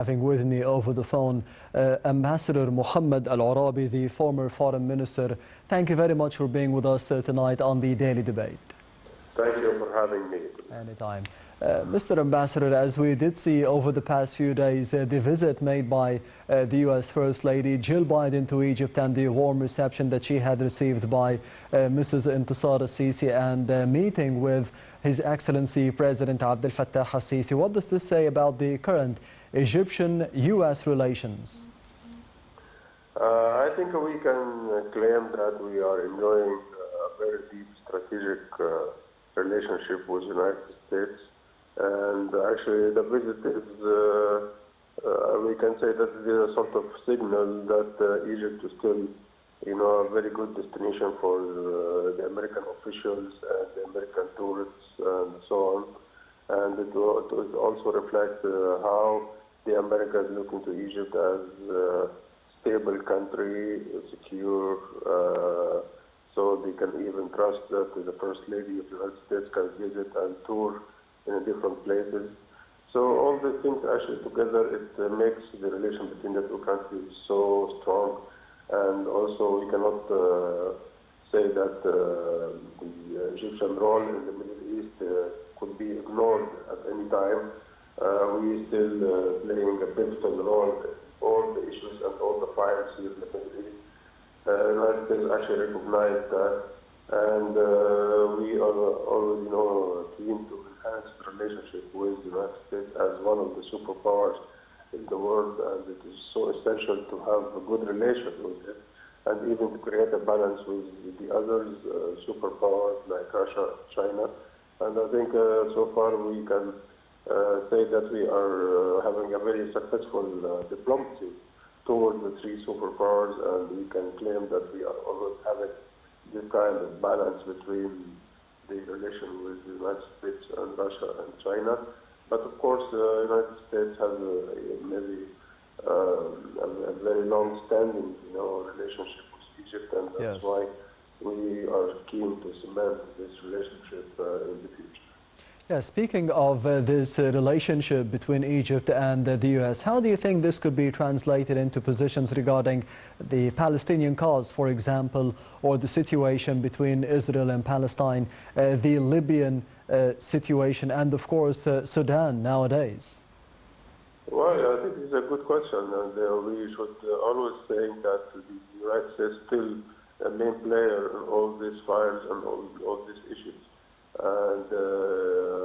Having with me over the phone Ambassador Mohamed Al-Oraby, the former foreign minister. Thank you very much for being with us tonight on the Daily Debate. Thank you for having me. Anytime. Mr. Ambassador, as we did see over the past few days, the visit made by the U.S. First Lady Jill Biden to Egypt and the warm reception that she had received by Mrs. Intisar al-Sisi and meeting with His Excellency President Abdel Fattah al-Sisi. What does this say about the current Egyptian-U.S. relations? I think we can claim that we are enjoying a very deep strategic relationship with the United States. And actually the visit is, we can say that it is a sort of signal that Egypt is still, a very good destination for the American officials and the American tourists and so on. And it also reflects how the Americans look into Egypt as a stable country, secure, so they can even trust that the First Lady of the United States can visit and tour in different places. So all these things actually together, it makes the relation between the two countries so strong. And also we cannot say that the Egyptian role in the Middle East could be ignored at any time. We still playing a pivotal role in all the issues and all the files here in the Middle East. The United States actually recognize that, and we are always, keen to enhance the relationship with the United States as one of the superpowers in the world, and it is so essential to have a good relation with it, and even to create a balance with the others, superpowers like Russia, China. And I think so far we can say that we are having a very successful diplomacy towards the three superpowers, and we can claim that we are always having this kind of balance between the relation with the United States and Russia and China. But of course, the United States has a very long-standing, relationship with Egypt, and that's why we are keen to cement this relationship in the future. Yeah, speaking of this relationship between Egypt and the U.S., how do you think this could be translated into positions regarding the Palestinian cause, for example, or the situation between Israel and Palestine, the Libyan situation, and of course Sudan nowadays? Well, I think it's a good question, and we should always say that the United States is still a main player in all these files and all these issues. And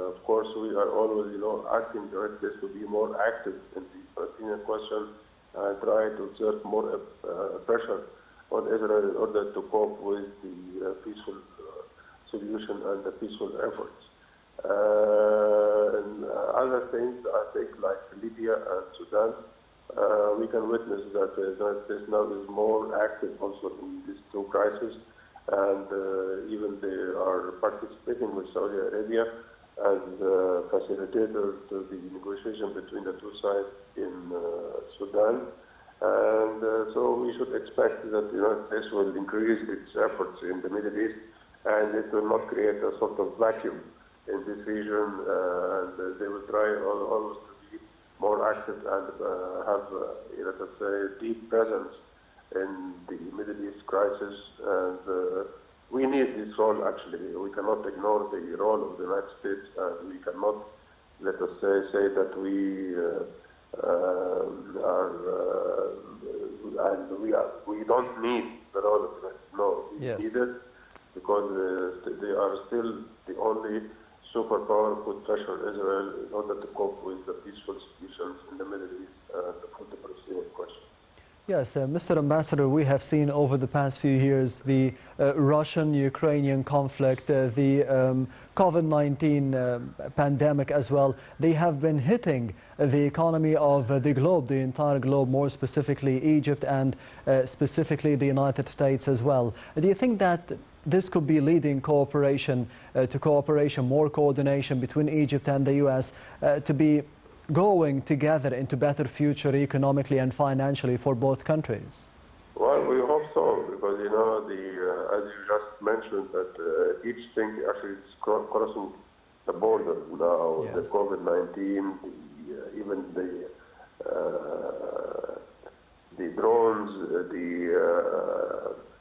of course, we are always, asking the United States to be more active in the Palestinian question and try to exert more pressure on Israel in order to cope with the peaceful solution and the peaceful efforts. And other things, I think, like Libya and Sudan, we can witness that the United States now is more active also in these two crises. And even they are participating with Saudi Arabia as a facilitator to the negotiation between the two sides in Sudan. And so we should expect that the United States will increase its efforts in the Middle East, and it will not create a sort of vacuum in this region, and they will try always to be more active and have, let us say, deep presence in the Middle East crisis, and we need this role actually. We cannot ignore the role of the United States, and we cannot, let us say that we we don't need the role of the United States. No, we need it because they are still the only superpower who could pressure Israel in order to cope with the peaceful solutions in the Middle East for the Palestinian question. Yes, Mr. Ambassador, we have seen over the past few years the Russian-Ukrainian conflict, the COVID-19 pandemic as well. They have been hitting the economy of the globe, the entire globe, more specifically Egypt and specifically the United States as well. Do you think that this could be leading cooperation to cooperation, more coordination between Egypt and the U.S. To be going together into better future economically and financially for both countries? Well, we hope so, because as you just mentioned, that each thing actually is crossing the border now. The COVID-19, even the the drones, the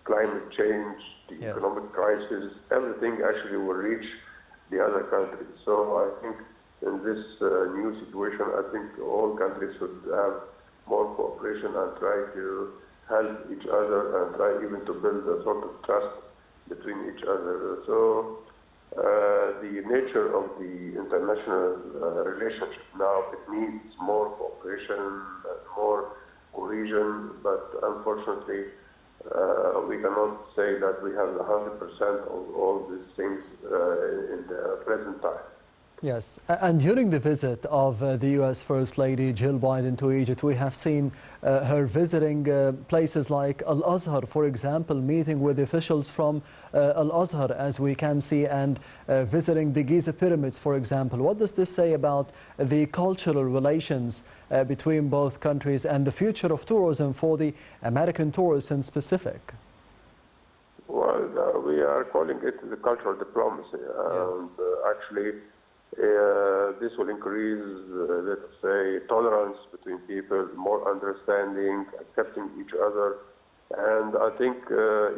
climate change, the Yes. economic crisis, everything actually will reach the other countries. So I think in this new situation, I think all countries should have more cooperation and try to help each other and try even to build a sort of trust between each other. So the nature of the international relationship now, it needs more cooperation and more cohesion, but unfortunately we cannot say that we have 100% of all these things in the present time. Yes, and during the visit of the U.S. First Lady Jill Biden to Egypt, we have seen her visiting places like Al-Azhar, for example, meeting with officials from Al-Azhar, as we can see, and visiting the Giza pyramids, for example. What does this say about the cultural relations between both countries and the future of tourism for the American tourists in specific? Well, we are calling it the cultural diplomacy, and actually this will increase, let us say, tolerance between people, more understanding, accepting each other. And I think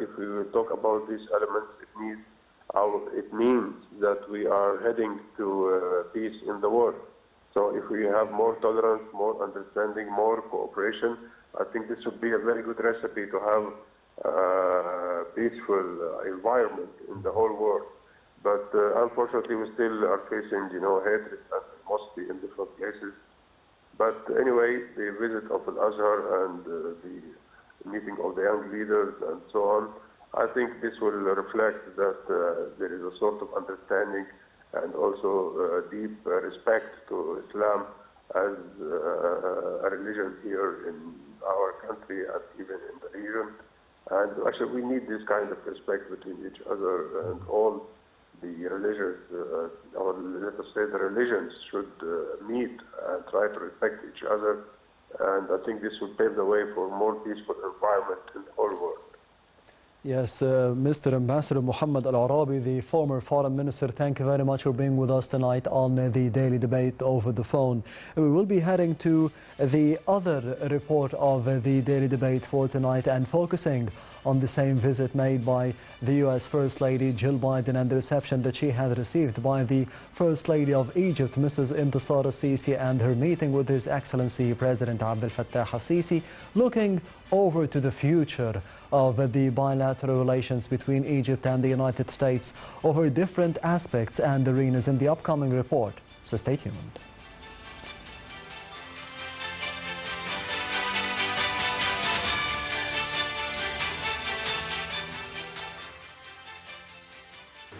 if we will talk about these elements, it means that we are heading to peace in the world. So if we have more tolerance, more understanding, more cooperation, I think this would be a very good recipe to have a peaceful environment in the whole world. But unfortunately, we still are facing, hatred, mostly in different places. But anyway, the visit of Al-Azhar and the meeting of the young leaders and so on, I think this will reflect that there is a sort of understanding and also deep respect to Islam as a religion here in our country and even in the region. And actually, we need this kind of respect between each other, and all the religions, or let us say the religions, should meet and try to respect each other. And I think this will pave the way for a more peaceful environment in the whole world. Yes, Mr. Ambassador Mohamed Al-Oraby, the former foreign minister, thank you very much for being with us tonight on the Daily Debate over the phone. We will be heading to the other report of the Daily Debate for tonight and focusing on the same visit made by the U.S. First Lady Jill Biden and the reception that she had received by the First Lady of Egypt, Mrs. Intisar al-Sisi, and her meeting with His Excellency President Abdel Fattah al-Sisi, looking over to the future of the bilateral relations between Egypt and the United States over different aspects and arenas in the upcoming report. So stay tuned.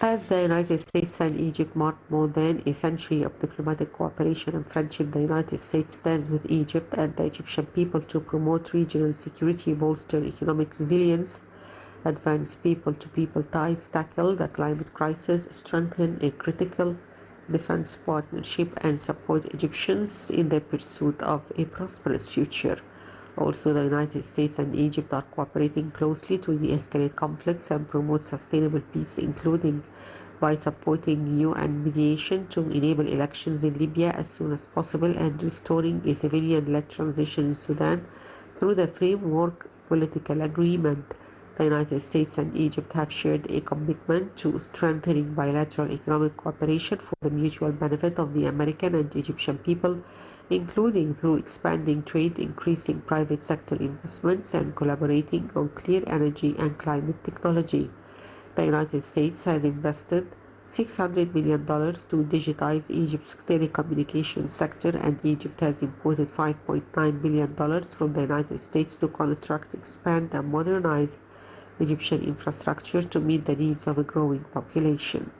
As the United States and Egypt mark more than a century of diplomatic cooperation and friendship, the United States stands with Egypt and the Egyptian people to promote regional security, bolster economic resilience, advance people-to-people ties, tackle the climate crisis, strengthen a critical defense partnership, and support Egyptians in their pursuit of a prosperous future. Also, the United States and Egypt are cooperating closely to de-escalate conflicts and promote sustainable peace, including by supporting UN mediation to enable elections in Libya as soon as possible and restoring a civilian-led transition in Sudan through the framework political agreement. The United States and Egypt have shared a commitment to strengthening bilateral economic cooperation for the mutual benefit of the American and Egyptian people, including through expanding trade, increasing private sector investments, and collaborating on clean energy and climate technology. The United States has invested $600 million to digitize Egypt's telecommunications sector, and Egypt has imported $5.9 billion from the United States to construct, expand, and modernize Egyptian infrastructure to meet the needs of a growing population.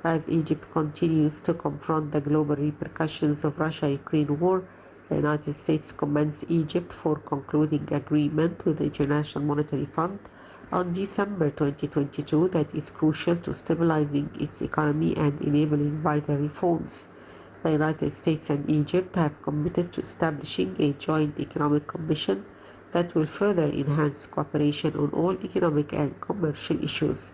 As Egypt continues to confront the global repercussions of Russia-Ukraine war, the United States commends Egypt for concluding agreement with the International Monetary Fund on December 2022 that is crucial to stabilizing its economy and enabling vital reforms. The United States and Egypt have committed to establishing a joint economic commission that will further enhance cooperation on all economic and commercial issues.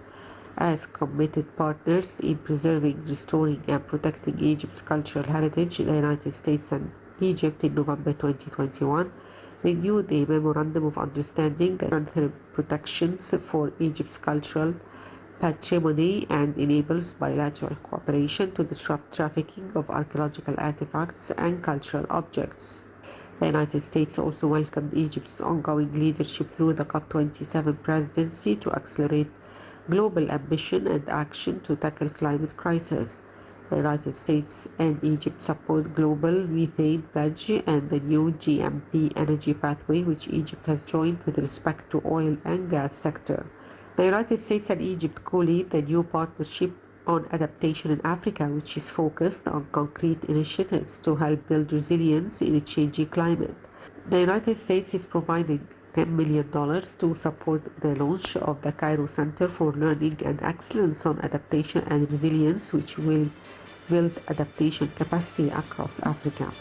As committed partners in preserving, restoring, and protecting Egypt's cultural heritage, the United States and Egypt in November 2021 renewed a memorandum of understanding that strengthens protections for Egypt's cultural patrimony and enables bilateral cooperation to disrupt trafficking of archaeological artifacts and cultural objects. The United States also welcomed Egypt's ongoing leadership through the COP27 presidency to accelerate global ambition and action to tackle climate crisis. The United States and Egypt support global methane pledge and the new GMP energy pathway which Egypt has joined with respect to oil and gas sector. The United States and Egypt co-lead the new partnership on adaptation in Africa, which is focused on concrete initiatives to help build resilience in a changing climate. The United States is providing $10 million to support the launch of the Cairo Center for Learning and Excellence on Adaptation and Resilience, which will build adaptation capacity across Africa.